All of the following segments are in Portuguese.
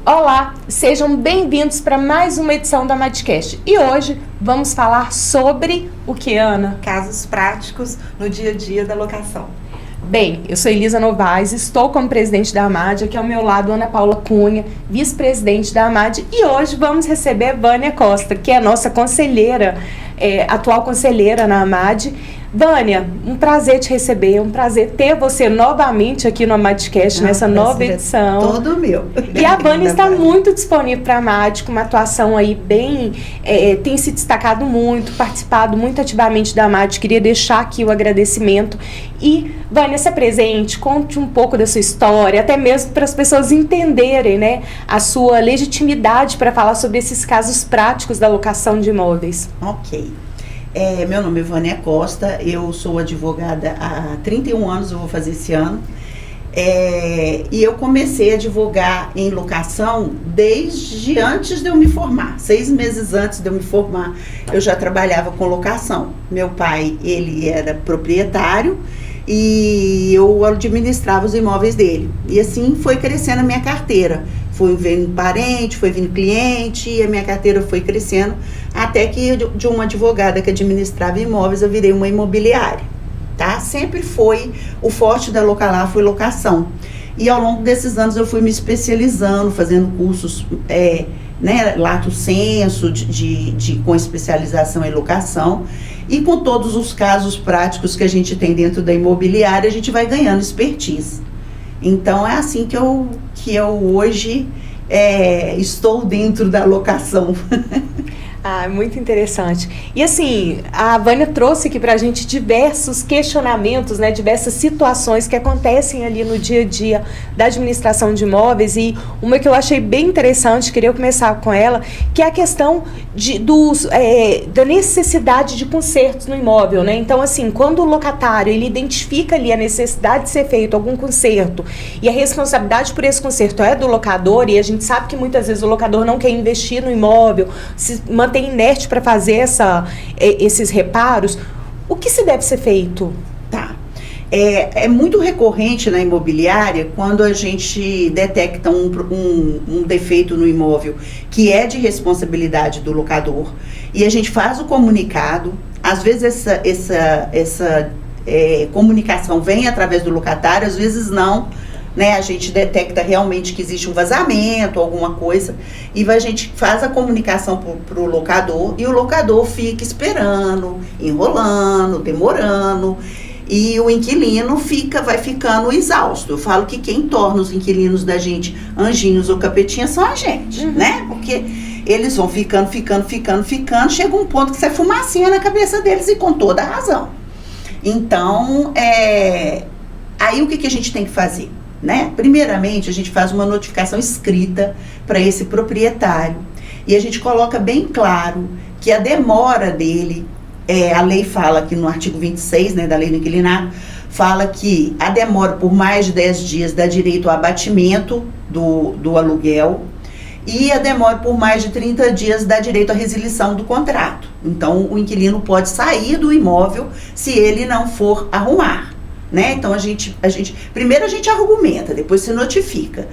Olá, sejam bem-vindos para mais uma edição da Madcast. E hoje vamos falar sobre o que, Ana? Casos práticos no dia a dia da locação. Bem, eu sou Elisa Novaes, estou como presidente da AMAD, aqui ao meu lado Ana Paula Cunha, vice-presidente da AMAD, e hoje vamos receber Vânia Costa, que é a nossa conselheira, atual conselheira na AMAD. Vânia, um prazer te receber, um prazer ter você novamente aqui no AMADcast, nessa nova edição. Todo meu. E a Vânia está muito disponível para a AMAD, com uma atuação aí bem, tem se destacado muito, participado muito ativamente da AMAD. Queria deixar aqui o agradecimento. E, Vânia, se apresente, conte um pouco da sua história, até mesmo para as pessoas entenderem, né, a sua legitimidade para falar sobre esses casos práticos da locação de imóveis. Ok. Meu nome é Vânia Costa, eu sou advogada há 31 anos, eu vou fazer esse ano. E eu comecei a advogar em locação desde antes de eu me formar. 6 meses antes de eu me formar, eu já trabalhava com locação. Meu pai, ele era proprietário e eu administrava os imóveis dele. E assim foi crescendo a minha carteira. Foi vindo parente, foi vindo cliente, e a minha carteira foi crescendo, até que de uma advogada que administrava imóveis, eu virei uma imobiliária, tá? Sempre foi, o forte da Localar foi locação. E ao longo desses anos eu fui me especializando, fazendo cursos, lato sensu, com especialização em locação, e com todos os casos práticos que a gente tem dentro da imobiliária, a gente vai ganhando expertise. Então, é assim que eu hoje estou dentro da locação. Ah, muito interessante. E assim, a Vânia trouxe aqui pra gente diversos questionamentos, né, diversas situações que acontecem ali no dia a dia da administração de imóveis, e uma que eu achei bem interessante, queria começar com ela, que é a questão da necessidade de consertos no imóvel, né? Então, assim, quando o locatário, ele identifica ali a necessidade de ser feito algum conserto, e a responsabilidade por esse conserto é do locador, e a gente sabe que muitas vezes o locador não quer investir no imóvel, se mantém inerte para fazer esses reparos, o que se deve ser feito? Tá. É muito recorrente na imobiliária quando a gente detecta um defeito no imóvel que é de responsabilidade do locador, e a gente faz o comunicado. Às vezes essa comunicação vem através do locatário, às vezes não, né? A gente detecta realmente que existe um vazamento, alguma coisa, e a gente faz a comunicação para o locador, e o locador fica esperando, enrolando, demorando, e o inquilino vai ficando exausto. Eu falo que quem torna os inquilinos da gente anjinhos ou capetinhas são a gente, né? Porque eles vão ficando, chega um ponto que sai fumacinha na cabeça deles, e com toda a razão. Então, aí o que a gente tem que fazer? Né? Primeiramente, a gente faz uma notificação escrita para esse proprietário, e a gente coloca bem claro que a demora dele, a lei fala que no artigo 26, né, da lei do inquilinato, fala que a demora por mais de 10 dias dá direito ao abatimento do aluguel, e a demora por mais de 30 dias dá direito à resilição do contrato. Então, o inquilino pode sair do imóvel se ele não for arrumar. Né? Então, primeiro a gente argumenta, depois se notifica.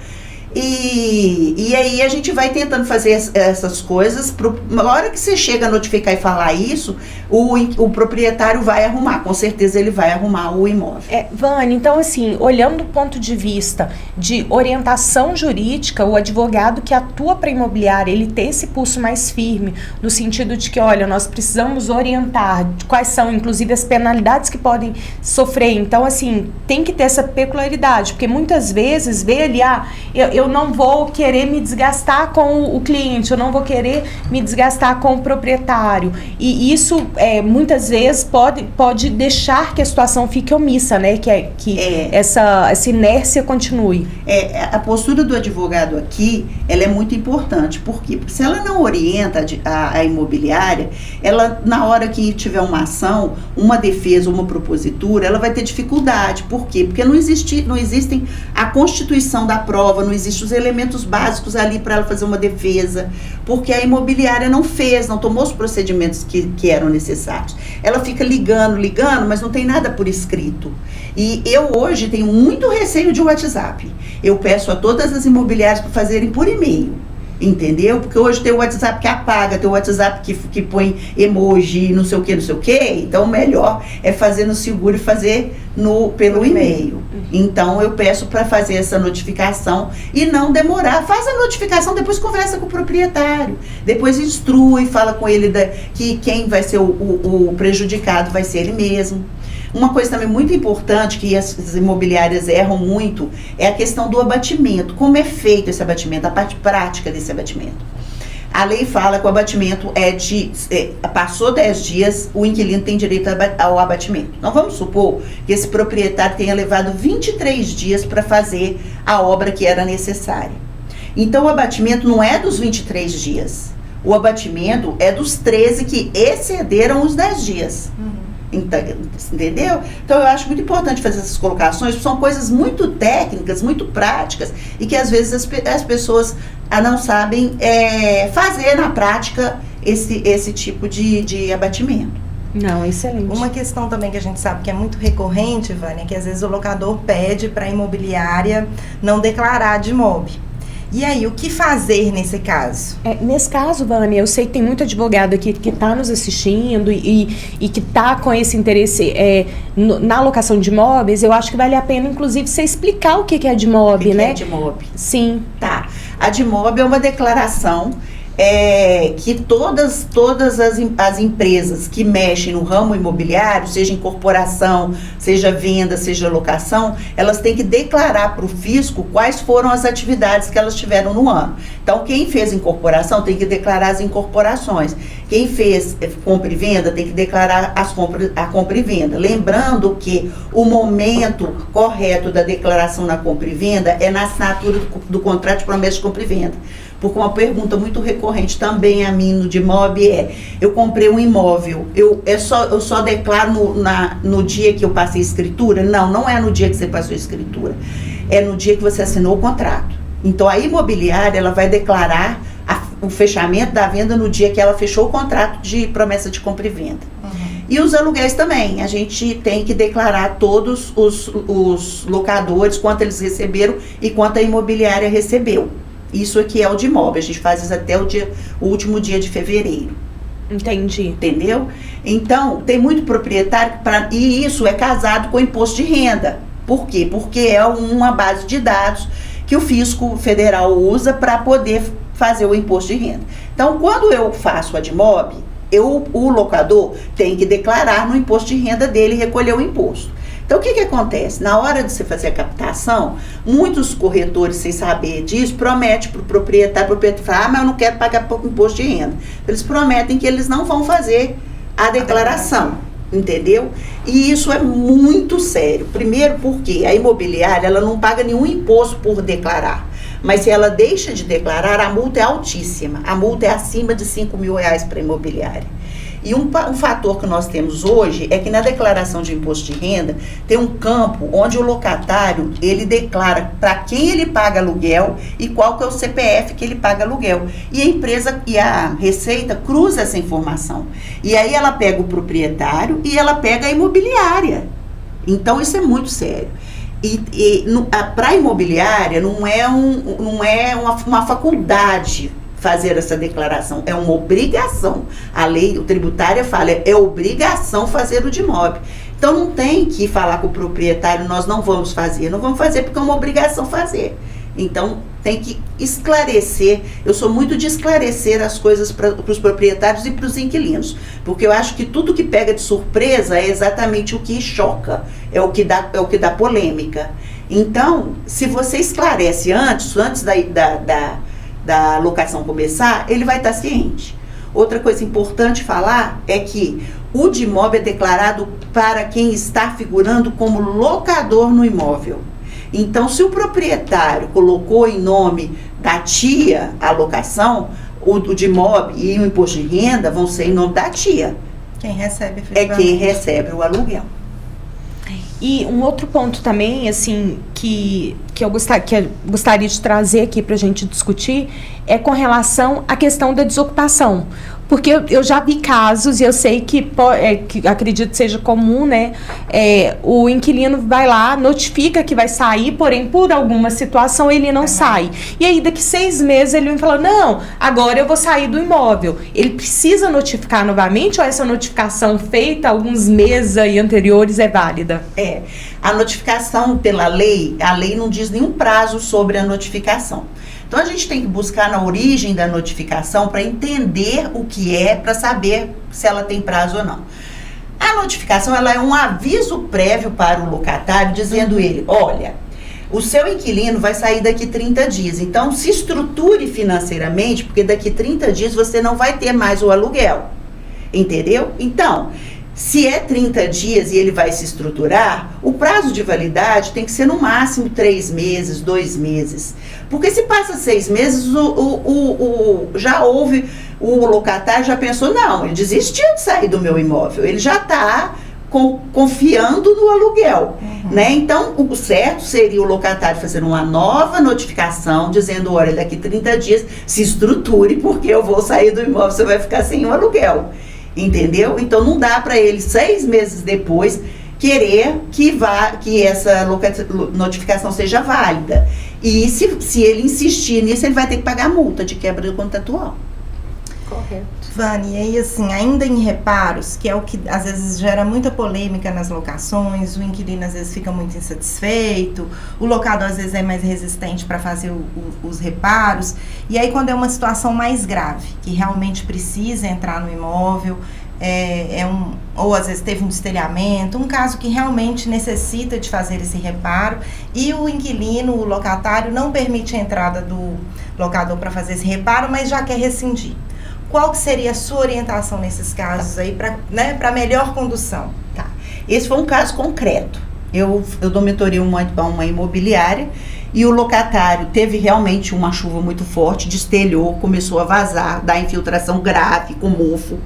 E aí a gente vai tentando fazer essas coisas. Na hora que você chega a notificar e falar isso, o proprietário vai arrumar, com certeza ele vai arrumar o imóvel. Vânia, então assim, olhando do ponto de vista de orientação jurídica, o advogado que atua para a imobiliária, ele tem esse pulso mais firme, no sentido de que, olha, nós precisamos orientar quais são, inclusive, as penalidades que podem sofrer. Então, assim, tem que ter essa peculiaridade, porque muitas vezes vê ali, eu não vou querer me desgastar com o cliente, eu não vou querer me desgastar com o proprietário. E isso, muitas vezes, pode deixar que a situação fique omissa, né? Que essa inércia continue. A postura do advogado aqui, ela é muito importante. Por quê? Porque se ela não orienta a imobiliária, ela, na hora que tiver uma ação, uma defesa, uma propositura, ela vai ter dificuldade. Por quê? Porque não existem a constituição da prova, não existe existem os elementos básicos ali para ela fazer uma defesa, porque a imobiliária não tomou os procedimentos que eram necessários. Ela fica ligando, mas não tem nada por escrito. E eu hoje tenho muito receio de WhatsApp. Eu peço a todas as imobiliárias para fazerem por e-mail. Entendeu? Porque hoje tem o WhatsApp que apaga, tem o WhatsApp que põe emoji, não sei o que. Então, o melhor é fazer no seguro e fazer pelo e-mail. Então, eu peço para fazer essa notificação e não demorar. Faz a notificação, depois conversa com o proprietário. Depois instrui, fala com ele que quem vai ser o prejudicado vai ser ele mesmo. Uma coisa também muito importante que as imobiliárias erram muito é a questão do abatimento. Como é feito esse abatimento, a parte prática desse abatimento. A lei fala que o abatimento passou 10 dias, o inquilino tem direito ao abatimento. Então vamos supor que esse proprietário tenha levado 23 dias para fazer a obra que era necessária. Então o abatimento não é dos 23 dias. O abatimento é dos 13 que excederam os 10 dias. Entendeu? Então eu acho muito importante fazer essas colocações, porque são coisas muito técnicas, muito práticas, e que às vezes as pessoas não sabem fazer na prática esse tipo de abatimento. Não, excelente. Uma questão também que a gente sabe que é muito recorrente, Vânia, é que às vezes o locador pede para a imobiliária não declarar de DIMOB. E aí, o que fazer nesse caso? Nesse caso, Vânia, eu sei que tem muito advogado aqui que está nos assistindo e que está com esse interesse na alocação de imóveis. Eu acho que vale a pena, inclusive, você explicar o que é DIMOB, né? O que é DIMOB? Sim. Tá. A DIMOB é uma declaração que todas as empresas que mexem no ramo imobiliário, seja incorporação, seja venda, seja locação, elas têm que declarar para o fisco quais foram as atividades que elas tiveram no ano. Então, quem fez incorporação tem que declarar as incorporações. Quem fez compra e venda tem que declarar a compra e venda. Lembrando que o momento correto da declaração na compra e venda é na assinatura do contrato de promessa de compra e venda. Porque uma pergunta muito recorrente também a mim no DIMOB eu comprei um imóvel, eu só declaro no dia que eu passei a escritura? Não é no dia que você passou a escritura, é no dia que você assinou o contrato. Então a imobiliária, ela vai declarar o fechamento da venda no dia que ela fechou o contrato de promessa de compra e venda. E os aluguéis também, a gente tem que declarar todos os locadores, quanto eles receberam e quanto a imobiliária recebeu. Isso aqui é o DIMOB, a gente faz isso até o último dia de fevereiro. Entendi. Entendeu? Então, tem muito proprietário, e isso é casado com imposto de renda. Por quê? Porque é uma base de dados que o fisco federal usa para poder fazer o imposto de renda. Então, quando eu faço a DIMOB, o locador tem que declarar no imposto de renda dele e recolher o imposto. Então, o que acontece? Na hora de você fazer a captação, muitos corretores, sem saber disso, prometem para o proprietário fala, mas eu não quero pagar imposto de renda. Eles prometem que eles não vão fazer a declaração, entendeu? E isso é muito sério. Primeiro porque a imobiliária, ela não paga nenhum imposto por declarar. Mas se ela deixa de declarar, a multa é altíssima. A multa é acima de R$5.000 para a imobiliária. E um fator que nós temos hoje é que na declaração de imposto de renda tem um campo onde o locatário, ele declara para quem ele paga aluguel e qual que é o CPF que ele paga aluguel. E a empresa e a Receita cruza essa informação. E aí ela pega o proprietário e ela pega a imobiliária. Então isso é muito sério. Para a imobiliária não é uma faculdade fazer essa declaração, é uma obrigação. A lei tributária fala, é obrigação fazer o DIMOB. Então não tem que falar com o proprietário, nós não vamos fazer porque é uma obrigação fazer. Então tem que esclarecer, eu sou muito de esclarecer as coisas para os proprietários e para os inquilinos, porque eu acho que tudo que pega de surpresa é exatamente o que choca, é o que dá polêmica. Então, se você esclarece antes da locação começar, ele vai estar ciente. Outra coisa importante falar é que o DIMOB é declarado para quem está figurando como locador no imóvel. Então, se o proprietário colocou em nome da tia a locação, o DIMOB e o imposto de renda vão ser em nome da tia. Quem recebe é quem recebe o aluguel. E um outro ponto também, assim, que eu gostaria de trazer aqui para a gente discutir é com relação à questão da desocupação. Porque eu já vi casos, e eu sei que acredito que seja comum, né? O inquilino vai lá, notifica que vai sair, porém, por alguma situação, ele não sai. E aí, daqui 6 meses, ele me fala, não, agora eu vou sair do imóvel. Ele precisa notificar novamente, ou essa notificação feita alguns meses aí anteriores é válida? A notificação pela lei, a lei não diz nenhum prazo sobre a notificação. Então, a gente tem que buscar na origem da notificação para entender o que é, para saber se ela tem prazo ou não. A notificação, ela é um aviso prévio para o locatário, dizendo ele, olha, o seu inquilino vai sair daqui 30 dias, então se estruture financeiramente, porque daqui 30 dias você não vai ter mais o aluguel, entendeu? Então, se é 30 dias e ele vai se estruturar, o prazo de validade tem que ser no máximo 3 meses, 2 meses. Porque se passa 6 meses, já houve, o locatário já pensou, não, ele desistiu de sair do meu imóvel, ele já está confiando no aluguel, né? Então, o certo seria o locatário fazer uma nova notificação, dizendo, olha, daqui 30 dias se estruture, porque eu vou sair do imóvel, você vai ficar sem o aluguel. Entendeu? Então não dá para ele 6 meses depois querer que essa notificação seja válida. E se ele insistir nisso, ele vai ter que pagar a multa de quebra do contratual. Correto. Vânia, e assim, ainda em reparos, que é o que às vezes gera muita polêmica nas locações, o inquilino às vezes fica muito insatisfeito, o locador às vezes é mais resistente para fazer os reparos, e aí quando é uma situação mais grave, que realmente precisa entrar no imóvel, ou às vezes teve um destelhamento, um caso que realmente necessita de fazer esse reparo, e o inquilino, o locatário, não permite a entrada do locador para fazer esse reparo, mas já quer rescindir. Qual que seria a sua orientação nesses casos aí para melhor condução? Tá. Esse foi um caso concreto. Eu dou mentoria uma imobiliária e o locatário teve realmente uma chuva muito forte, destelhou, começou a vazar, dar infiltração grave, com mofo.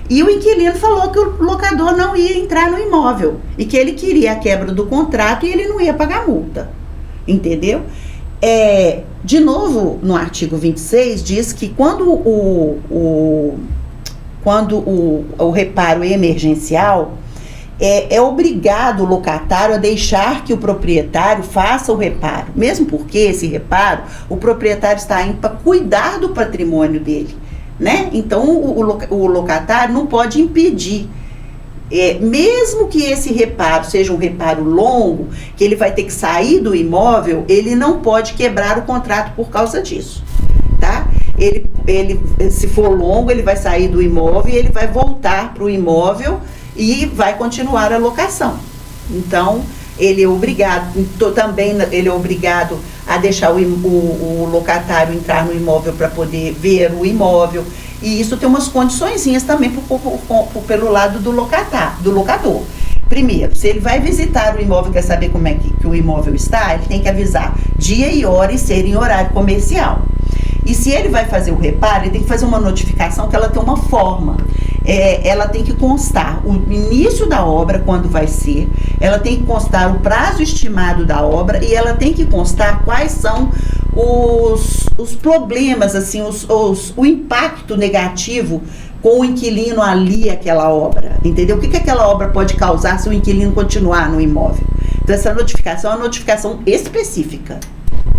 E o inquilino falou que o locador não ia entrar no imóvel e que ele queria a quebra do contrato e ele não ia pagar multa. Entendeu? De novo, no artigo 26, diz que quando o reparo é emergencial, é obrigado o locatário a deixar que o proprietário faça o reparo. Mesmo porque esse reparo, o proprietário está indo para cuidar do patrimônio dele, né? Então, o locatário não pode impedir. Mesmo que esse reparo seja um reparo longo, que ele vai ter que sair do imóvel, ele não pode quebrar o contrato por causa disso, tá? Ele, se for longo, ele vai sair do imóvel e ele vai voltar para o imóvel e vai continuar a locação. Então, ele é obrigado, também ele é obrigado a deixar o locatário entrar no imóvel para poder ver o imóvel. E isso tem umas condiçõezinhas também pelo lado do locador. Primeiro, se ele vai visitar o imóvel e quer saber como é que o imóvel está, ele tem que avisar dia e hora e ser em horário comercial. E se ele vai fazer o reparo, ele tem que fazer uma notificação que ela tem uma forma. Ela tem que constar o início da obra, quando vai ser, ela tem que constar o prazo estimado da obra e ela tem que constar quais são os problemas, assim, o impacto negativo com o inquilino ali, aquela obra, entendeu? O que aquela obra pode causar se o inquilino continuar no imóvel? Então, essa notificação é uma notificação específica.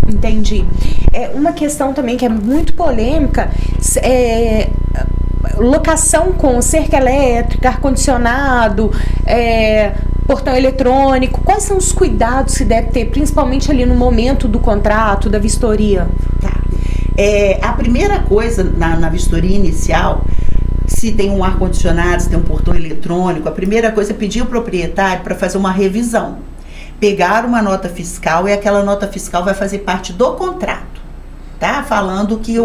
Entendi. Uma questão também que é muito polêmica locação com cerca elétrica, ar-condicionado, portão eletrônico. Quais são os cuidados que deve ter, principalmente ali no momento do contrato, da vistoria? Tá. A primeira coisa na vistoria inicial, se tem um ar-condicionado, se tem um portão eletrônico, a primeira coisa é pedir ao proprietário para fazer uma revisão. Pegar uma nota fiscal e aquela nota fiscal vai fazer parte do contrato, tá? Falando que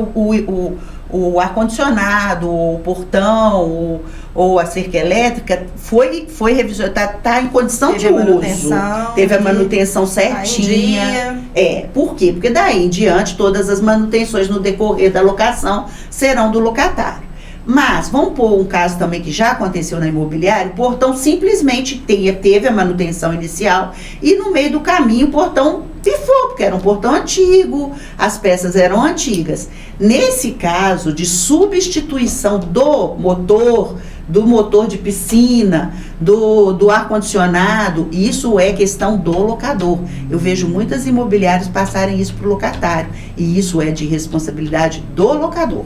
o ar-condicionado, o portão, ou a cerca elétrica foi revisionado, tá em condição de uso. Teve a manutenção certinha. Por quê? Porque daí em diante todas as manutenções no decorrer da locação serão do locatário. Mas, vamos pôr um caso também que já aconteceu na imobiliária, o portão simplesmente teve a manutenção inicial e no meio do caminho o portão pifou, porque era um portão antigo, as peças eram antigas. Nesse caso de substituição do motor de piscina, do ar-condicionado, isso é questão do locador. Eu vejo muitas imobiliárias passarem isso para o locatário, e isso é de responsabilidade do locador.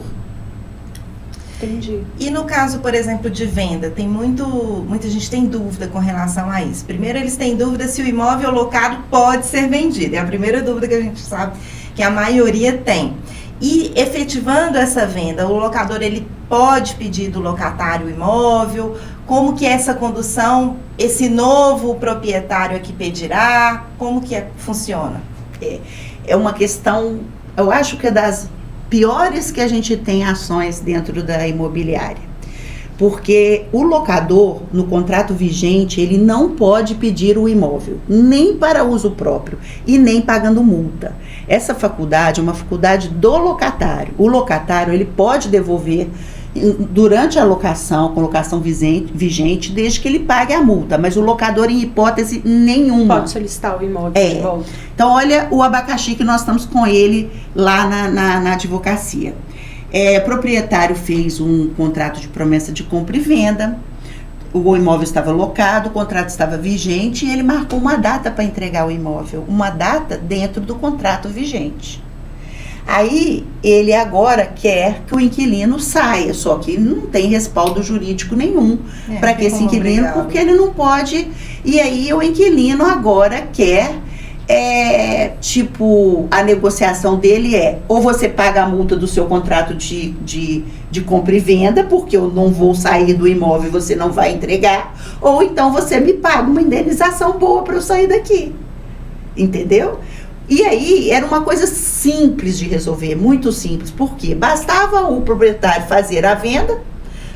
Entendi. E no caso, por exemplo, de venda, tem muita gente tem dúvida com relação a isso. Primeiro, eles têm dúvida se o imóvel locado pode ser vendido. É a primeira dúvida que a gente sabe que a maioria tem. E efetivando essa venda, o locador ele pode pedir do locatário o imóvel? Como que é essa condução? Esse novo proprietário aqui pedirá? Como que funciona? É uma questão, eu acho que é das piores que a gente tem ações dentro da imobiliária. Porque o locador, no contrato vigente, ele não pode pedir o imóvel, nem para uso próprio e nem pagando multa. Essa faculdade é uma faculdade do locatário. O locatário, ele pode devolver durante a locação, com locação vigente, desde que ele pague a multa, mas o locador, em hipótese nenhuma, pode solicitar o imóvel de volta. Então, olha o abacaxi que nós estamos com ele lá na advocacia. O proprietário fez um contrato de promessa de compra e venda, o imóvel estava locado, o contrato estava vigente e ele marcou uma data para entregar o imóvel, uma data dentro do contrato vigente. Aí, ele agora quer que o inquilino saia, só que não tem respaldo jurídico nenhum para que esse inquilino, porque ele não pode. E aí, o inquilino agora quer, a negociação dele ou você paga a multa do seu contrato de compra e venda, porque eu não vou sair do imóvel e você não vai entregar, ou então você me paga uma indenização boa para eu sair daqui. Entendeu? E aí, era uma coisa simples de resolver, muito simples, porque bastava o proprietário fazer a venda,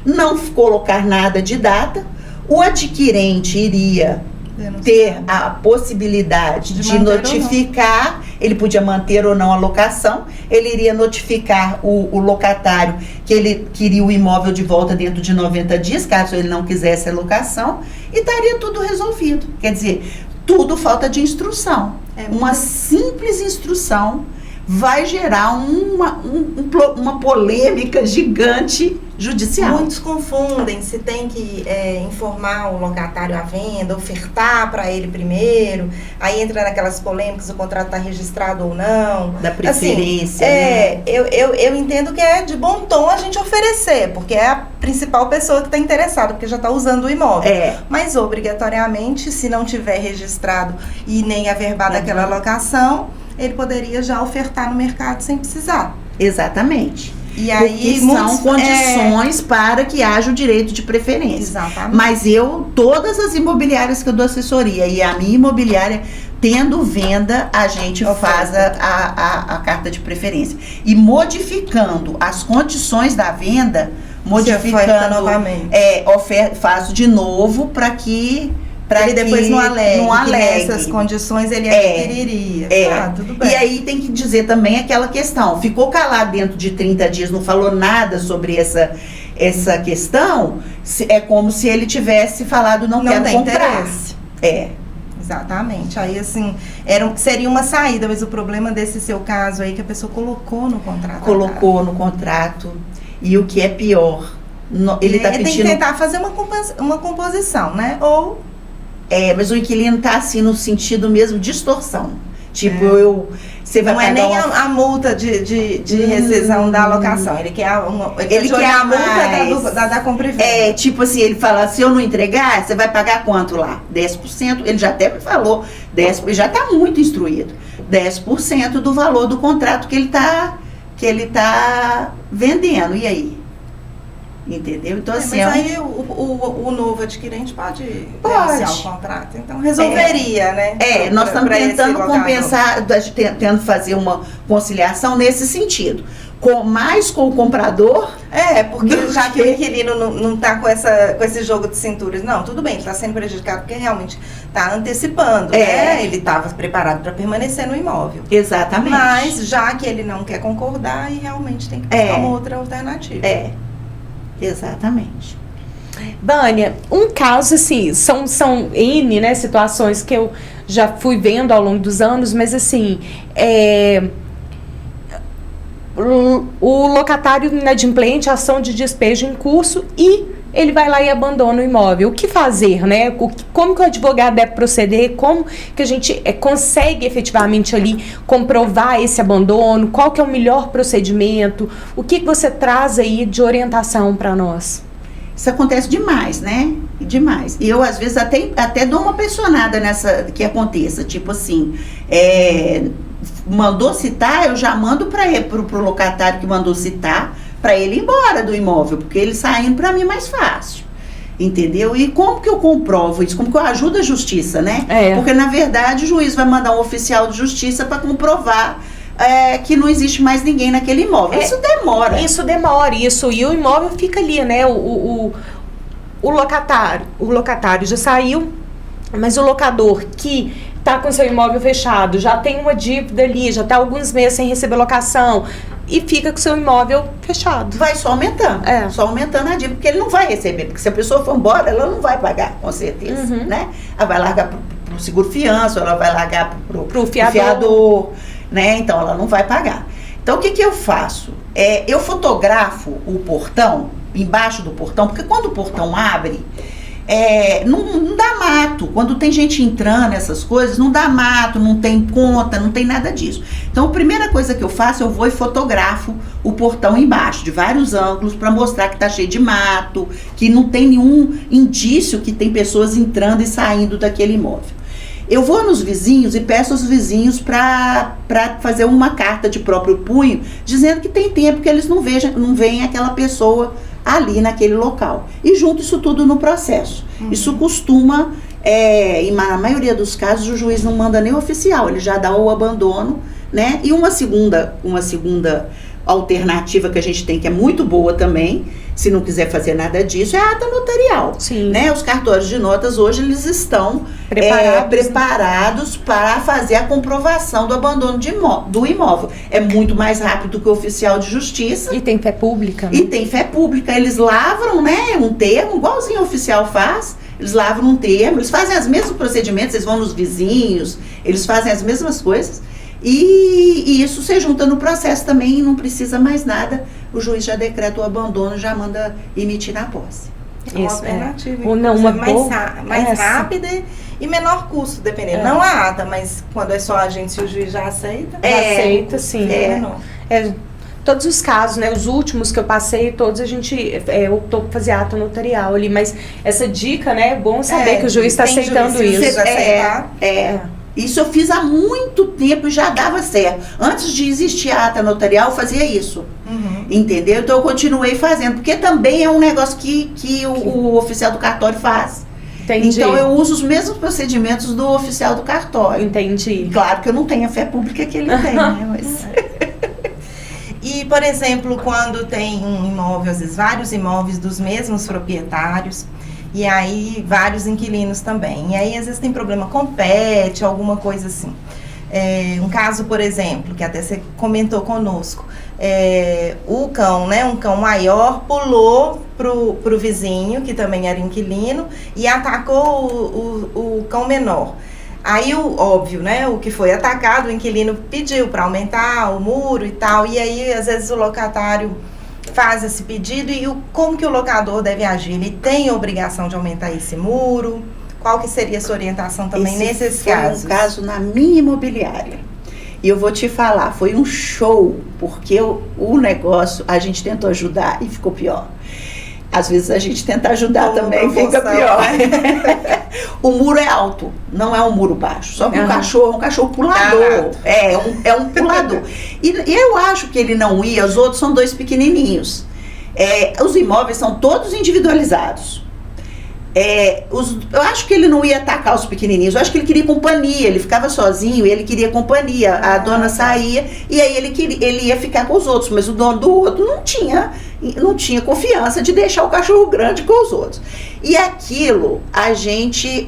não colocar nada de data, o adquirente iria ter a possibilidade de notificar, ele podia manter ou não a locação, ele iria notificar o locatário que ele queria o imóvel de volta dentro de 90 dias, caso ele não quisesse a locação, e estaria tudo resolvido. Quer dizer, tudo falta de instrução. Uma simples instrução vai gerar uma polêmica gigante judicial. Muitos confundem se tem que informar o locatário à venda, ofertar para ele primeiro, aí entra naquelas polêmicas, o contrato está registrado ou não. Da preferência. Assim, eu entendo que é de bom tom a gente oferecer, porque é a principal pessoa que está interessada, porque já está usando o imóvel. Mas obrigatoriamente, se não tiver registrado e nem averbada aquela locação, ele poderia já ofertar no mercado sem precisar. Exatamente. E aí são condições para que haja o direito de preferência. Exatamente. Mas todas as imobiliárias que eu dou assessoria e a minha imobiliária, tendo venda, a gente faz a carta de preferência. E modificando as condições da venda, novamente. Faço de novo para que ele depois não alegue. Nessas condições ele adquiriria. Tudo bem. E aí tem que dizer também aquela questão, ficou calado dentro de 30 dias, não falou nada sobre essa questão, é como se ele tivesse falado não quero comprar. Interesse. Exatamente. Aí assim, seria uma saída, mas o problema desse seu caso aí que a pessoa colocou no contrato. Colocou no contrato. E o que é pior, ele está pedindo... Tem que tentar fazer uma composição, né? Mas o inquilino está assim no sentido mesmo distorção. Tipo, você vai pagar. Não é nem a multa de rescisão da alocação. Ele quer a multa da compra e venda. Tipo assim, ele fala, se eu não entregar, você vai pagar quanto lá? 10%. Ele já até me falou, 10%, já está muito instruído. 10% do valor do contrato que ele tá vendendo. E aí? Entendeu? Então, assim... Mas aí o novo adquirente pode negociar o contrato. Então, resolveria, né? Nós estamos tentando compensar, tentando fazer uma conciliação nesse sentido. Mais com o comprador... porque já que o inquilino não está com esse jogo de cinturas. Não, tudo bem, ele está sendo prejudicado porque realmente está antecipando. Ele estava preparado para permanecer no imóvel. Exatamente. Mas já que ele não quer concordar, e realmente tem que buscar uma outra alternativa. Exatamente. Vânia, um caso assim, são N, né, situações que eu já fui vendo ao longo dos anos, mas assim, o locatário inadimplente, ação de despejo em curso e ele vai lá e abandona o imóvel. O que fazer, né? Como que o advogado deve proceder? Como que a gente consegue efetivamente ali comprovar esse abandono? Qual que é o melhor procedimento? O que você traz aí de orientação para nós? Isso acontece demais, né? Demais. E eu, às vezes, até dou uma pressionada nessa que aconteça. Tipo assim, mandou citar, eu já mando pro locatário que mandou citar, para ele ir embora do imóvel, porque ele saindo para mim é mais fácil. Entendeu? E como que eu comprovo isso? Como que eu ajudo a justiça, né? Porque, na verdade, o juiz vai mandar um oficial de justiça para comprovar que não existe mais ninguém naquele imóvel. Isso demora. E o imóvel fica ali, né? O locatário já saiu, mas o locador que está com seu imóvel fechado, já tem uma dívida ali, já está alguns meses sem receber locação e fica com seu imóvel fechado. Vai só aumentando. Só aumentando a dívida, porque ele não vai receber. Porque se a pessoa for embora, ela não vai pagar, com certeza, né? Ela vai largar pro seguro fiança, ela vai largar pro fiador, né? Então ela não vai pagar. Então o que eu faço? Eu fotografo o portão, embaixo do portão, porque quando o portão abre, não dá mato. Quando tem gente entrando, essas coisas, não dá mato, não tem conta, não tem nada disso. Então a primeira coisa que eu faço, eu vou e fotografo o portão embaixo, de vários ângulos, para mostrar que tá cheio de mato, que não tem nenhum indício que tem pessoas entrando e saindo daquele imóvel. Eu vou nos vizinhos e peço aos vizinhos para fazer uma carta de próprio punho, dizendo que tem tempo que eles não veem aquela pessoa ali naquele local. E junto isso tudo no processo. Isso costuma, na maioria dos casos, o juiz não manda nem oficial, ele já dá o abandono, né? E uma segunda alternativa que a gente tem, que é muito boa também, se não quiser fazer nada disso, é a ata notarial. Sim. Né? Os cartórios de notas hoje eles estão preparados para fazer a comprovação do abandono do imóvel. É muito mais rápido que o oficial de justiça. E tem fé pública. Né? E tem fé pública. Eles lavram, né, um termo, igualzinho o oficial faz. Eles lavram um termo, eles fazem os mesmos procedimentos, eles vão nos vizinhos, eles fazem as mesmas coisas. E isso se junta no processo também, não precisa mais nada, o juiz já decreta o abandono, já manda emitir na posse. É uma alternativa, ou não, mais rápida e menor custo, dependendo. Não a ata, mas quando é só a gente, se o juiz já aceita. Aceita, sim. Todos os casos, né, os últimos que eu passei, todos a gente optou por fazer ata notarial ali, mas essa dica, né, é bom saber que o juiz está aceitando isso. Isso eu fiz há muito tempo e já dava certo. Antes de existir a ata notarial, eu fazia isso. Entendeu? Então eu continuei fazendo, porque também é um negócio que o oficial do cartório faz. Entendi. Então eu uso os mesmos procedimentos do oficial do cartório. Entendi. Claro que eu não tenho a fé pública que ele tem, né? Mas... E, por exemplo, quando tem um imóvel, às vezes vários imóveis dos mesmos proprietários, e aí vários inquilinos também. E aí às vezes tem problema com pet, alguma coisa assim. Um caso, por exemplo, que até você comentou conosco, o cão, né, um cão maior pulou pro vizinho, que também era inquilino, e atacou o cão menor. Aí, óbvio, né, o que foi atacado, o inquilino pediu para aumentar o muro e tal, e aí às vezes o locatário faz esse pedido e como que o locador deve agir? Ele tem a obrigação de aumentar esse muro? Qual que seria a sua orientação também nesses casos? Foi um caso na minha imobiliária. E eu vou te falar, foi um show, porque o negócio, a gente tentou ajudar e ficou pior. Às vezes a gente tenta ajudar também e fica pior. O muro é alto, não é um muro baixo. Só que o cachorro é um cachorro pulador. É um pulador. E eu acho que ele não ia, os outros são dois pequenininhos. Os imóveis são todos individualizados. Eu acho que ele não ia atacar os pequenininhos, eu acho que ele queria companhia, ele ficava sozinho e ele queria companhia, a dona saía e aí ele ia ficar com os outros, mas o dono do outro não tinha confiança de deixar o cachorro grande com os outros. E aquilo, a gente,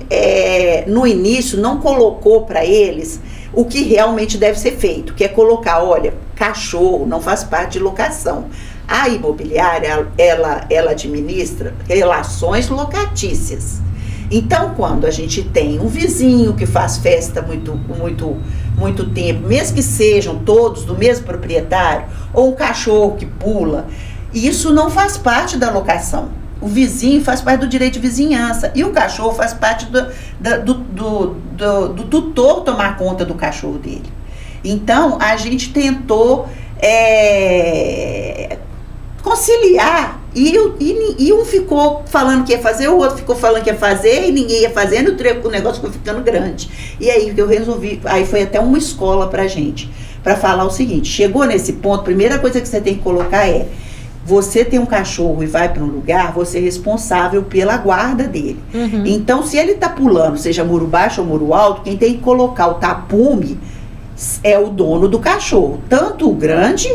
no início, não colocou para eles o que realmente deve ser feito, que é colocar, olha, cachorro não faz parte de locação. A imobiliária, ela administra relações locatícias. Então, quando a gente tem um vizinho que faz festa muito tempo, mesmo que sejam todos do mesmo proprietário, ou um cachorro que pula, isso não faz parte da locação. O vizinho faz parte do direito de vizinhança e o cachorro faz parte do tutor tomar conta do cachorro dele. Então, a gente tentou conciliar e um ficou falando que ia fazer, o outro ficou falando que ia fazer e ninguém ia fazendo, o negócio ficou ficando grande. E aí eu resolvi, aí foi até uma escola pra gente, pra falar o seguinte: chegou nesse ponto, a primeira coisa que você tem que colocar é: você tem um cachorro e vai para um lugar, você é responsável pela guarda dele. Uhum. Então, se ele está pulando, seja muro baixo ou muro alto, quem tem que colocar o tapume é o dono do cachorro, tanto o grande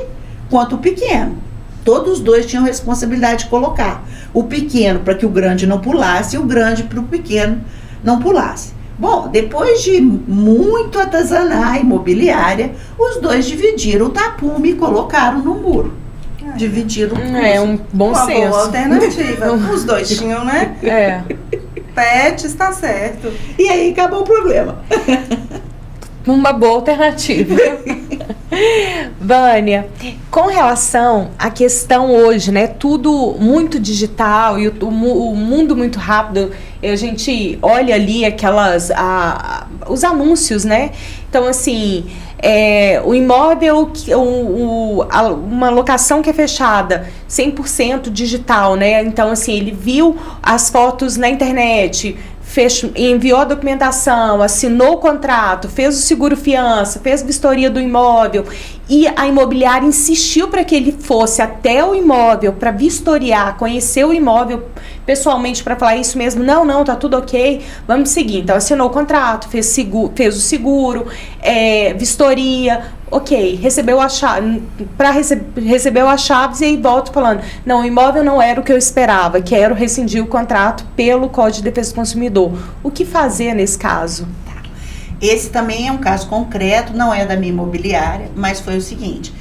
quanto o pequeno. Todos os dois tinham responsabilidade de colocar. O pequeno para que o grande não pulasse e o grande para o pequeno não pulasse. Bom, depois de muito atazanar a imobiliária, os dois dividiram o tapume e colocaram no muro. Dividiram o custo. É um bom senso. Uma boa alternativa. Os dois tinham, né? Pet, está certo. E aí acabou o problema. Uma boa alternativa. Vânia, com relação à questão hoje, né? Tudo muito digital e o mundo muito rápido. A gente olha ali os anúncios, né? Então, assim, o imóvel, uma locação que é fechada 100% digital, né? Então, assim, ele viu as fotos na internet, enviou a documentação, assinou o contrato, fez o seguro fiança, fez vistoria do imóvel e a imobiliária insistiu para que ele fosse até o imóvel para vistoriar, conhecer o imóvel pessoalmente para falar isso mesmo, não, tá tudo ok, vamos seguir. Então assinou o contrato, fez o seguro, vistoria, ok, recebeu as chaves e aí volta falando, não, o imóvel não era o que eu esperava, quero rescindir o contrato pelo Código de Defesa do Consumidor. O que fazer nesse caso? Esse também é um caso concreto, não é da minha imobiliária, mas foi o seguinte,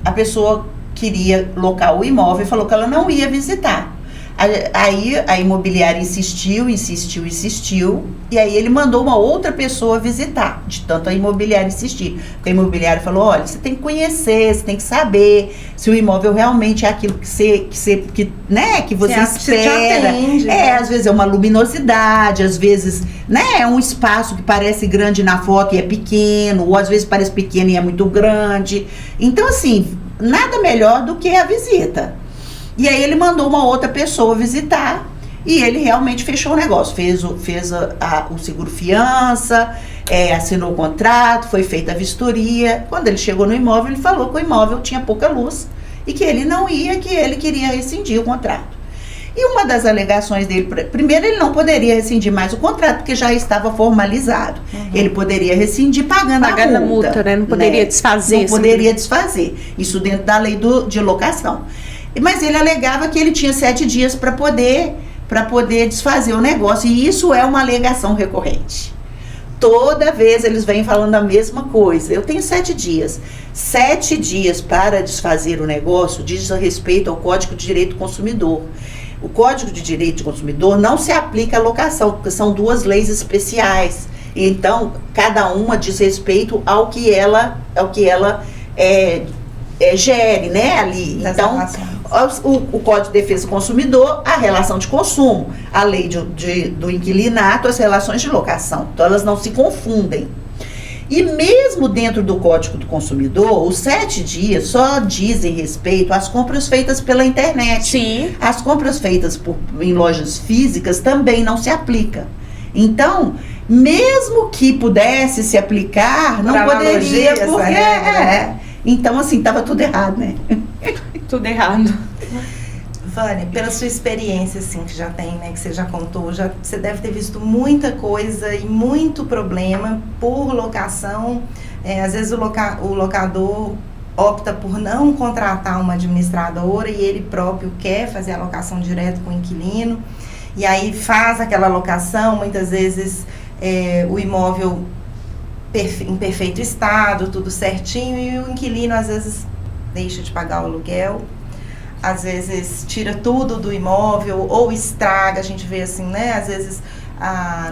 a pessoa queria locar o imóvel e falou que ela não ia visitar. Aí a imobiliária insistiu, e aí ele mandou uma outra pessoa visitar, de tanto a imobiliária insistir. Porque a imobiliária falou, olha, você tem que conhecer, você tem que saber se o imóvel realmente é aquilo que você espera. Atende, às vezes é uma luminosidade, às vezes, né, é um espaço que parece grande na foto e é pequeno, ou às vezes parece pequeno e é muito grande. Então, assim, nada melhor do que a visita. E aí ele mandou uma outra pessoa visitar e ele realmente fechou o negócio, fez o seguro fiança, assinou o contrato, foi feita a vistoria. Quando ele chegou no imóvel, ele falou que o imóvel tinha pouca luz e que ele não ia, que ele queria rescindir o contrato. E uma das alegações dele, primeiro, ele não poderia rescindir mais o contrato, porque já estava formalizado. Uhum. Ele poderia rescindir pagando a multa, né? Não poderia desfazer. Não poderia desfazer. Isso dentro da lei de locação. Mas ele alegava que ele tinha 7 dias para poder desfazer o negócio. E isso é uma alegação recorrente. Toda vez eles vêm falando a mesma coisa. Eu tenho 7 dias. 7 dias para desfazer o negócio diz respeito ao Código de Direito do Consumidor. O Código de Direito do Consumidor não se aplica à locação, porque são 2 leis especiais. Então, cada uma diz respeito ao que ela gere, né, ali. Então, o Código de Defesa do Consumidor, a relação de consumo, a lei do inquilinato, as relações de locação. Então, elas não se confundem. E mesmo dentro do Código do Consumidor, os 7 dias só dizem respeito às compras feitas pela internet. Sim. As compras feitas em lojas físicas também não se aplicam. Então, mesmo que pudesse se aplicar, não poderia, porque então, assim, estava tudo errado, né? Tudo errado. Vânia, pela sua experiência, assim, que já tem, né, que você já contou, você deve ter visto muita coisa e muito problema por locação. Às vezes o locador opta por não contratar uma administradora e ele próprio quer fazer a locação direto com o inquilino. E aí faz aquela locação, muitas vezes o imóvel em perfeito estado, tudo certinho, e o inquilino às vezes deixa de pagar o aluguel, às vezes tira tudo do imóvel ou estraga, a gente vê assim, né? Às vezes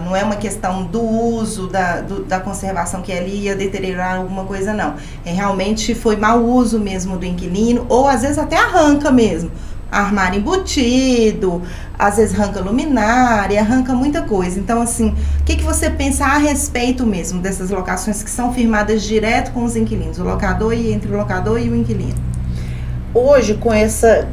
não é uma questão do uso, da conservação, que ali ia deteriorar alguma coisa, não. Realmente foi mau uso mesmo do inquilino, ou às vezes até arranca mesmo. Armário embutido, às vezes arranca luminária, arranca muita coisa. Então, assim, o que você pensa a respeito mesmo dessas locações que são firmadas direto com os inquilinos, o locador e entre o locador e o inquilino? Hoje,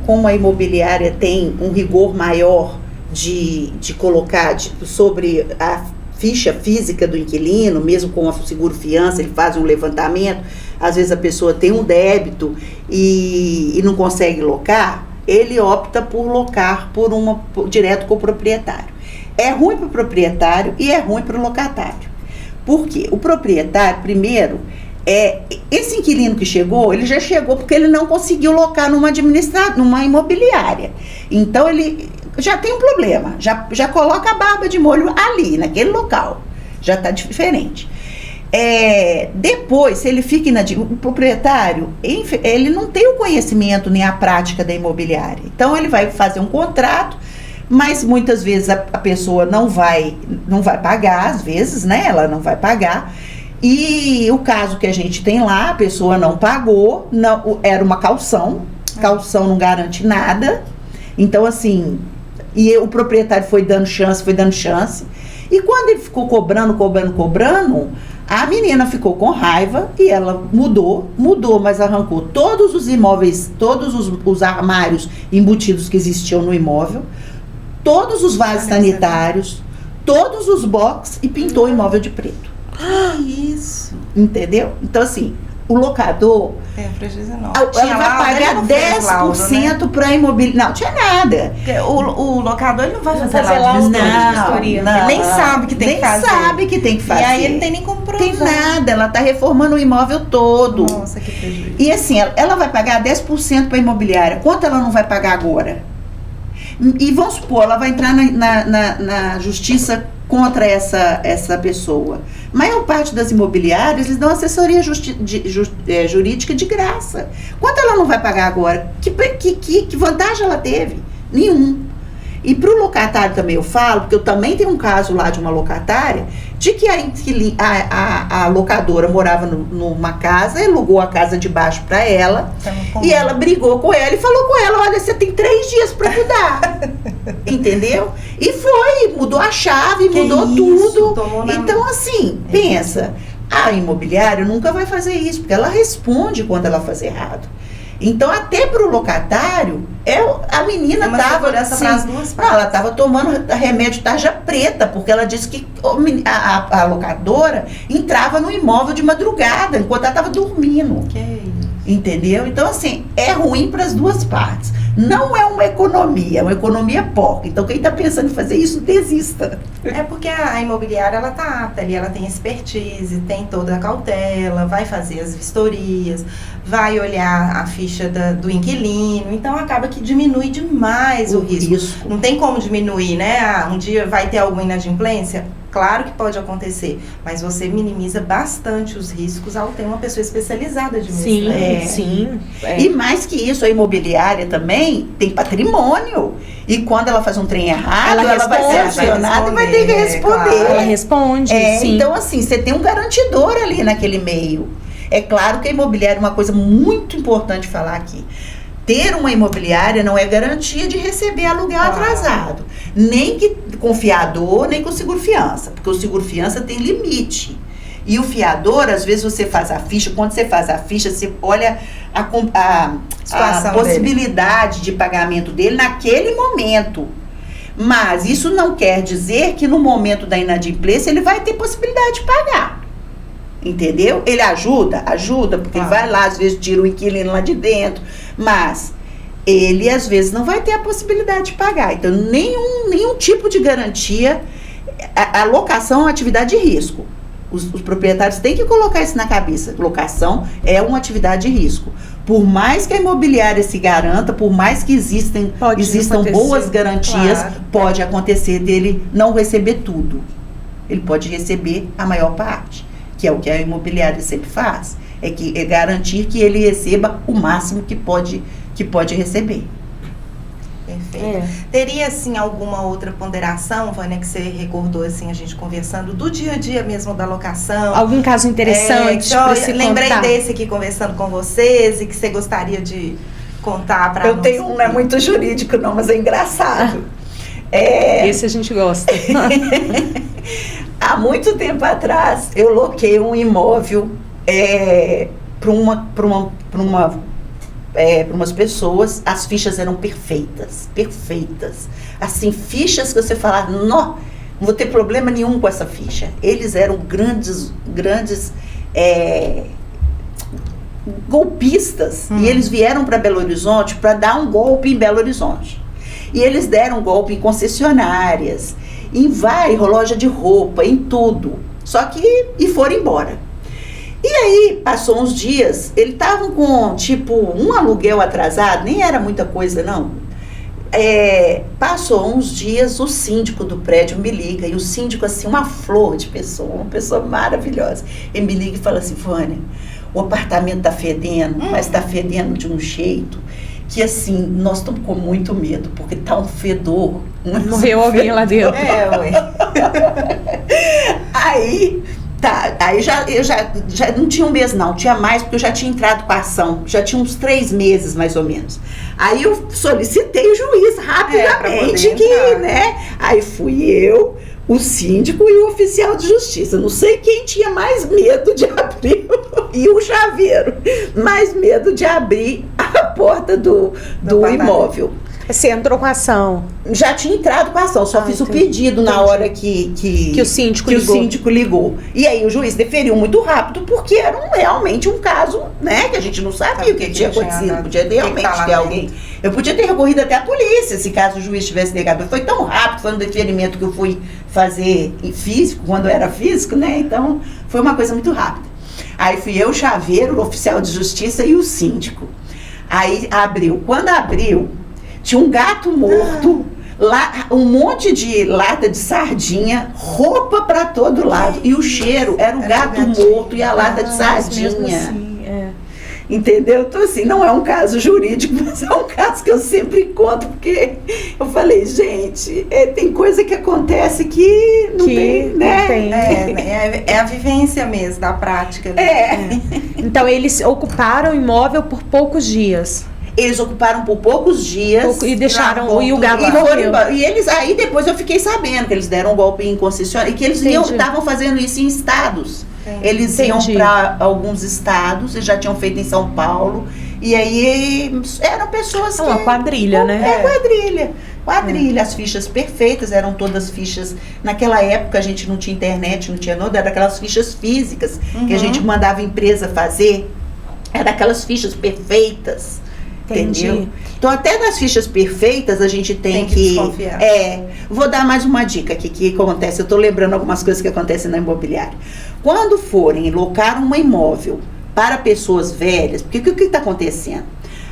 como a imobiliária tem um rigor maior de colocar sobre a ficha física do inquilino, mesmo com o seguro fiança, ele faz um levantamento, às vezes a pessoa tem um débito e não consegue locar, ele opta por locar direto com o proprietário. É ruim para o proprietário e é ruim para o locatário. Por quê? O proprietário, primeiro, esse inquilino que chegou, ele já chegou porque ele não conseguiu locar numa imobiliária. Então, ele já tem um problema, já coloca a barba de molho ali, naquele local. Já está diferente. Depois, se ele fica o proprietário, ele não tem o conhecimento nem a prática da imobiliária. Então, ele vai fazer um contrato, mas muitas vezes a pessoa não vai pagar, às vezes, né? Ela não vai pagar. E o caso que a gente tem lá, a pessoa não pagou, era uma caução não garante nada. Então, assim, e o proprietário foi dando chance. E quando ele ficou cobrando, a menina ficou com raiva e ela mudou, mas arrancou todos os imóveis, todos os armários embutidos que existiam no imóvel, todos os vasos sanitários, todos os boxes e pintou o imóvel de preto. Isso. Entendeu? Então, assim, o locador, ela vai pagar 10% para a imobiliária. Não, tinha nada. O locador ele não vai fazer laudo de vistoria. Não, nem sabe que tem que fazer. Nem sabe que tem que fazer. E aí ele não tem nem como provar. Tem nada, ela está reformando o imóvel todo. Nossa, que prejuízo. E assim, ela vai pagar 10% para a imobiliária. Quanto ela não vai pagar agora? E vamos supor, ela vai entrar na justiça contra essa pessoa. A maior parte das imobiliárias, eles dão assessoria jurídica de graça. Quanto ela não vai pagar agora? Que vantagem ela teve? Nenhum. E para o locatário também eu falo, porque eu também tenho um caso lá de uma locatária, de que a locadora morava numa casa, alugou a casa de baixo para ela, e ela brigou com ela e falou com ela, olha, você tem 3 dias para mudar. Entendeu? E mudou a chave, mudou tudo. Então, assim, pensa, a imobiliária nunca vai fazer isso, porque ela responde quando ela faz errado. Então, até para o locatário, a menina estava assim, ela estava tomando remédio tarja preta, porque ela disse que a locadora entrava no imóvel de madrugada, enquanto ela estava dormindo. Entendeu? Então, assim, é ruim para as duas partes. Não é uma economia porca. Então, quem está pensando em fazer isso, desista. É porque a imobiliária, ela está apta ali, ela tem expertise, tem toda a cautela, vai fazer as vistorias, vai olhar a ficha do inquilino, então acaba que diminui demais o risco. Não tem como diminuir, né? Um dia vai ter alguma inadimplência? Claro que pode acontecer, mas você minimiza bastante os riscos ao ter uma pessoa especializada administrando. Sim. E mais que isso, a imobiliária também tem patrimônio. E quando ela faz um trem errado, ela vai ser acionada e vai ter que responder. Claro. Ela responde, sim. Então, assim, você tem um garantidor ali naquele meio. É claro que a imobiliária é uma coisa muito importante falar aqui. Ter uma imobiliária não é garantia de receber aluguel atrasado. Nem com fiador, nem com seguro-fiança. Porque o seguro-fiança tem limite. E o fiador, às vezes você faz a ficha, quando você faz a ficha, você olha a possibilidade de pagamento dele naquele momento. Mas isso não quer dizer que no momento da inadimplência ele vai ter possibilidade de pagar. Entendeu? Ele ajuda, porque ele vai lá, às vezes tira o inquilino lá de dentro, mas ele às vezes não vai ter a possibilidade de pagar. Então, nenhum tipo de garantia. A locação é uma atividade de risco. Os proprietários têm que colocar isso na cabeça. Locação é uma atividade de risco. Por mais que a imobiliária se garanta, por mais que existam boas garantias, pode acontecer dele não receber tudo. Ele pode receber a maior parte, que é o que a imobiliária sempre faz. é garantir que ele receba o máximo que pode receber. Perfeito. Teria, assim, alguma outra ponderação, Vânia, que você recordou, assim, a gente conversando do dia a dia mesmo da locação? Algum caso interessante para se lembrei contar? desse aqui conversando com vocês e que você gostaria de contar para nós. Eu tenho um, não é muito jurídico não, mas é engraçado. Esse a gente gosta. Há muito tempo atrás, eu loquei um imóvel para umas pessoas. As fichas eram perfeitas. Assim, fichas que você fala, não vou ter problema nenhum com essa ficha. Eles eram grandes golpistas. E eles vieram para Belo Horizonte para dar um golpe em Belo Horizonte. E eles deram um golpe em concessionárias, em loja de roupa, em tudo. E foram embora. E aí, passou uns dias, eles estavam com, um aluguel atrasado, nem era muita coisa, não. Passou uns dias, o síndico do prédio me liga, e o síndico, assim, uma flor de pessoa, uma pessoa maravilhosa. Ele me liga e fala assim, Vânia, o apartamento tá fedendo, mas tá fedendo de um jeito que, assim, nós estamos com muito medo, porque tá um fedor. Morreu alguém lá dentro. Aí eu já não tinha um mês não, tinha mais, porque eu já tinha entrado com a ação, já tinha uns 3 meses mais ou menos. Aí eu solicitei o juiz rapidamente, Aí fui eu, o síndico e o oficial de justiça. Não sei quem tinha mais medo de abrir, e o chaveiro, mais medo de abrir a porta do imóvel. Você entrou com a ação? Já tinha entrado com a ação, só fiz o pedido na hora que o síndico ligou. E aí o juiz deferiu muito rápido, porque era realmente um caso, que a gente não sabia o que tinha acontecido. Podia realmente ter alguém. Eu podia ter recorrido até a polícia, se caso o juiz tivesse negado. Foi tão rápido, foi um deferimento que eu fui fazer em físico, quando eu era físico, Então, foi uma coisa muito rápida. Aí fui eu, o chaveiro, o oficial de justiça e o síndico. Aí abriu. Quando abriu, tinha um gato morto, lá, um monte de lata de sardinha, roupa para todo lado. E o cheiro era o gato morto e a lata de sardinha. Assim, Entendeu? Então, assim, não é um caso jurídico, mas é um caso que eu sempre conto, porque eu falei, gente, tem coisa que acontece que não tem, né? Não tem. É a vivência mesmo, da prática. Então, eles ocuparam o imóvel por poucos dias. Eles ocuparam por poucos dias. E deixaram, e o gato morreu. E eles, aí depois eu fiquei sabendo que eles deram um golpe em concessionária, e que eles estavam fazendo isso em estados. Eles iam para alguns estados, eles já tinham feito em São Paulo, e aí eram pessoas que... Uma quadrilha, né? Quadrilha. As fichas perfeitas, eram todas fichas. Naquela época a gente não tinha internet, não tinha nada, eram aquelas fichas físicas que a gente mandava a empresa fazer, eram aquelas fichas perfeitas. Entendeu? Então, até nas fichas perfeitas, a gente tem que desconfiar. Vou dar mais uma dica aqui que acontece. Eu estou lembrando algumas coisas que acontecem na imobiliária. Quando forem locar um imóvel para pessoas velhas, porque o que está acontecendo?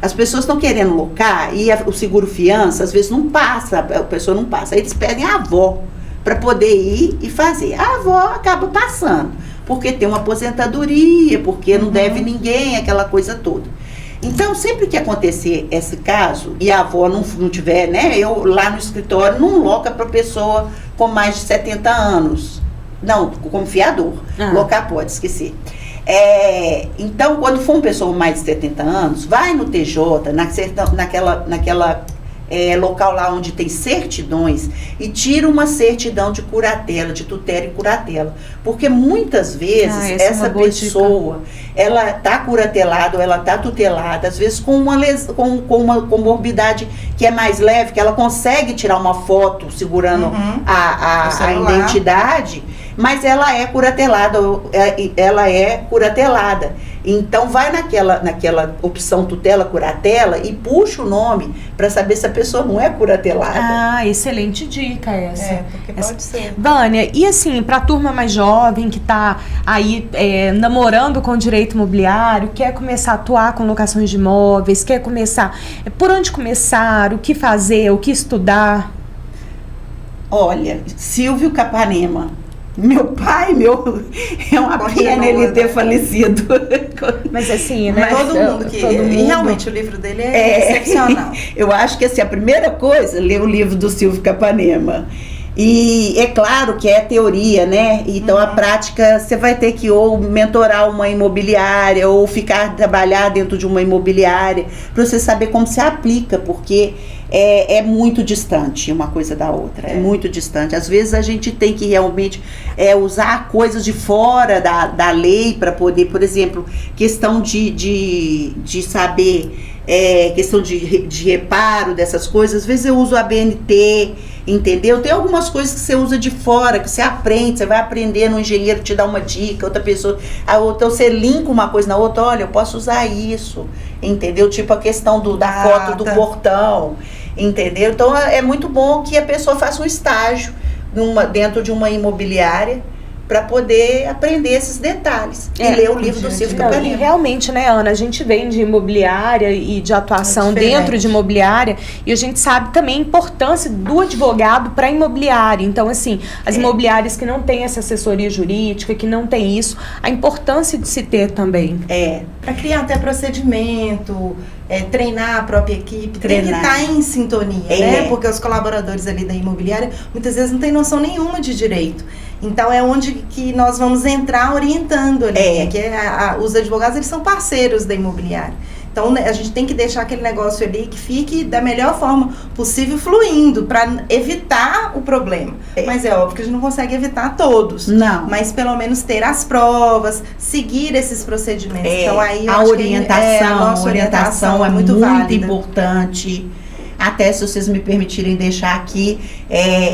As pessoas estão querendo locar e o seguro fiança, às vezes não passa, a pessoa não passa. Aí eles pedem a avó para poder ir e fazer. A avó acaba passando, porque tem uma aposentadoria, porque não deve ninguém, aquela coisa toda. Então, sempre que acontecer esse caso, e a avó não tiver, eu lá no escritório não loca para pessoa com mais de 70 anos. Não, como fiador. Locar pode, esquecer. Então, quando for uma pessoa com mais de 70 anos, vai no TJ, naquela local lá onde tem certidões, e tira uma certidão de curatela, de tutela e curatela. Porque muitas vezes essa pessoa, ela está curatelada ou ela está tutelada, às vezes com uma comorbidade que é mais leve, que ela consegue tirar uma foto segurando a identidade, mas ela é curatelada. Então vai naquela opção tutela, curatela e puxa o nome para saber se a pessoa não é curatelada. Excelente dica essa. Porque pode ser. Vânia, e assim, para a turma mais jovem que está aí namorando com o direito imobiliário, quer começar a atuar com locações de imóveis, quer começar, por onde começar, o que fazer, o que estudar? Olha, Silvio Capanema Meu pai, é uma pena ele ter falecido. Mas assim, né? Todo mundo que... E realmente o livro dele é excepcional. Eu acho que assim, a primeira coisa, ler o livro do Silvio Capanema. E é claro que é teoria, né? Então a prática, você vai ter que ou mentorar uma imobiliária ou trabalhar dentro de uma imobiliária para você saber como se aplica, porque é muito distante uma coisa da outra, é muito distante. Às vezes a gente tem que realmente usar coisas de fora da lei para poder, por exemplo, questão de saber, questão de reparo dessas coisas. Às vezes eu uso a BNT, entendeu? Tem algumas coisas que você usa de fora, que você aprende, você vai aprendendo, um engenheiro te dá uma dica, outra pessoa, a outra, você linka uma coisa na outra, olha, eu posso usar isso, entendeu? Tipo a questão da foto do portão, entendeu? Então é muito bom que a pessoa faça um estágio dentro de uma imobiliária para poder aprender esses detalhes e ler o livro do Silvio Capanema. E realmente, né, Ana, a gente vem de imobiliária e de atuação dentro de imobiliária e a gente sabe também a importância do advogado para a imobiliária. Então, assim, as imobiliárias que não têm essa assessoria jurídica, que não tem isso, a importância de se ter também. Para criar até procedimento, treinar a própria equipe, tem que estar em sintonia, né? Porque os colaboradores ali da imobiliária muitas vezes não têm noção nenhuma de direito. Então é onde que nós vamos entrar orientando ali, que os advogados, eles são parceiros da imobiliária. Então a gente tem que deixar aquele negócio ali que fique da melhor forma possível fluindo, para evitar o problema. Mas é óbvio que a gente não consegue evitar todos. Não. Mas pelo menos ter as provas, seguir esses procedimentos. Então aí a orientação é muito importante. Até, se vocês me permitirem deixar aqui,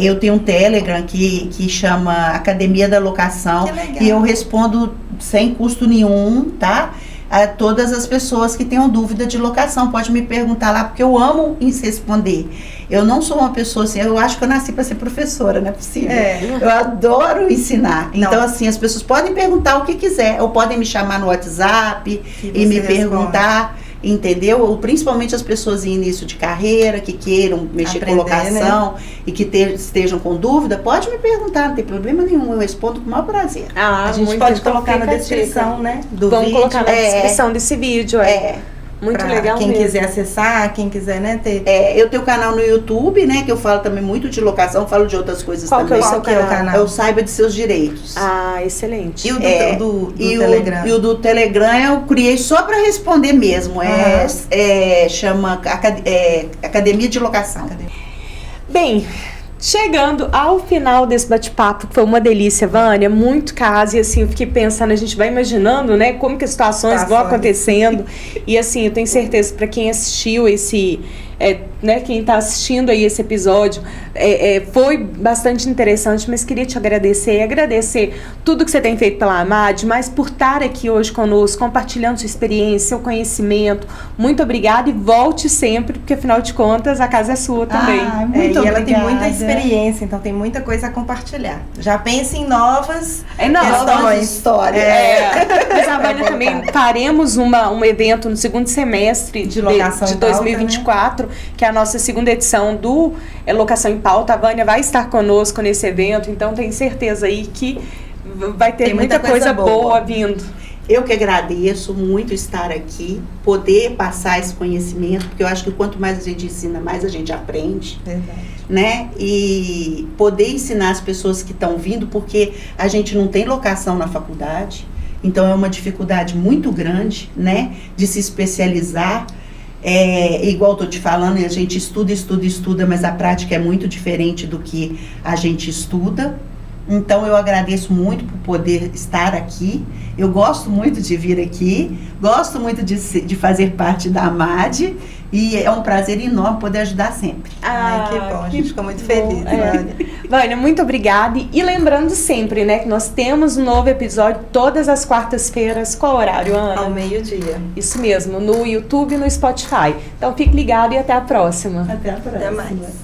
eu tenho um Telegram que chama Academia da Locação, e eu respondo sem custo nenhum, tá? A todas as pessoas que tenham dúvida de locação, pode me perguntar lá, porque eu amo responder. Eu não sou uma pessoa assim, eu acho que eu nasci para ser professora, não é possível. Eu adoro ensinar. Não. Então, assim, as pessoas podem perguntar o que quiser, ou podem me chamar no WhatsApp e me perguntar. Entendeu? Ou principalmente as pessoas em início de carreira, que queiram mexer com locação, né? E que estejam com dúvida, pode me perguntar, não tem problema nenhum, eu respondo com o maior prazer. A gente pode colocar na descrição, né? Vamos colocar na descrição desse vídeo. Muito legal quem mesmo. quiser acessar, quem quiser, né, ter. Eu tenho um canal no YouTube, né, que eu falo também muito de locação, falo de outras coisas também. Qual que é o canal? Eu Saiba de Seus Direitos. Excelente. E o do Telegram? E o do Telegram eu criei só para responder mesmo. Chama Academia de Locação. Bem, chegando ao final desse bate-papo, que foi uma delícia, Vânia, muito caso, e assim, eu fiquei pensando, a gente vai imaginando, né, como que as situações vão acontecendo, e assim, eu tenho certeza, para quem assistiu né, quem está assistindo aí esse episódio, foi bastante interessante, mas queria te agradecer tudo que você tem feito pela AMAD, mas por estar aqui hoje conosco, compartilhando sua experiência, seu conhecimento. Muito obrigada e volte sempre, porque afinal de contas a casa é sua também. Muito obrigada. Ela tem muita experiência, então tem muita coisa a compartilhar. Já pense em novas histórias. Mas a Vânia também faremos um evento no segundo semestre de 2024, que é a nossa segunda edição do Locação em Pauta. A Vânia vai estar conosco nesse evento, então tenho certeza aí que vai ter muita coisa boa vindo. Eu que agradeço muito estar aqui, poder passar esse conhecimento, porque eu acho que quanto mais a gente ensina, mais a gente aprende. Verdade. Né? E poder ensinar as pessoas que estão vindo, porque a gente não tem locação na faculdade, então é uma dificuldade muito grande, né, de se especializar. Igual eu tô te falando, a gente estuda, mas a prática é muito diferente do que a gente estuda. Então eu agradeço muito por poder estar aqui. Eu gosto muito de vir aqui, gosto muito de fazer parte da AMAD, e é um prazer enorme poder ajudar sempre. Que bom, a gente fica muito feliz. Vânia, muito obrigada. E lembrando sempre, né, que nós temos um novo episódio todas as quartas-feiras. Qual horário, Ana? Ao meio-dia. Isso mesmo, no YouTube e no Spotify. Então fique ligado e até a próxima. Até a próxima. Até mais.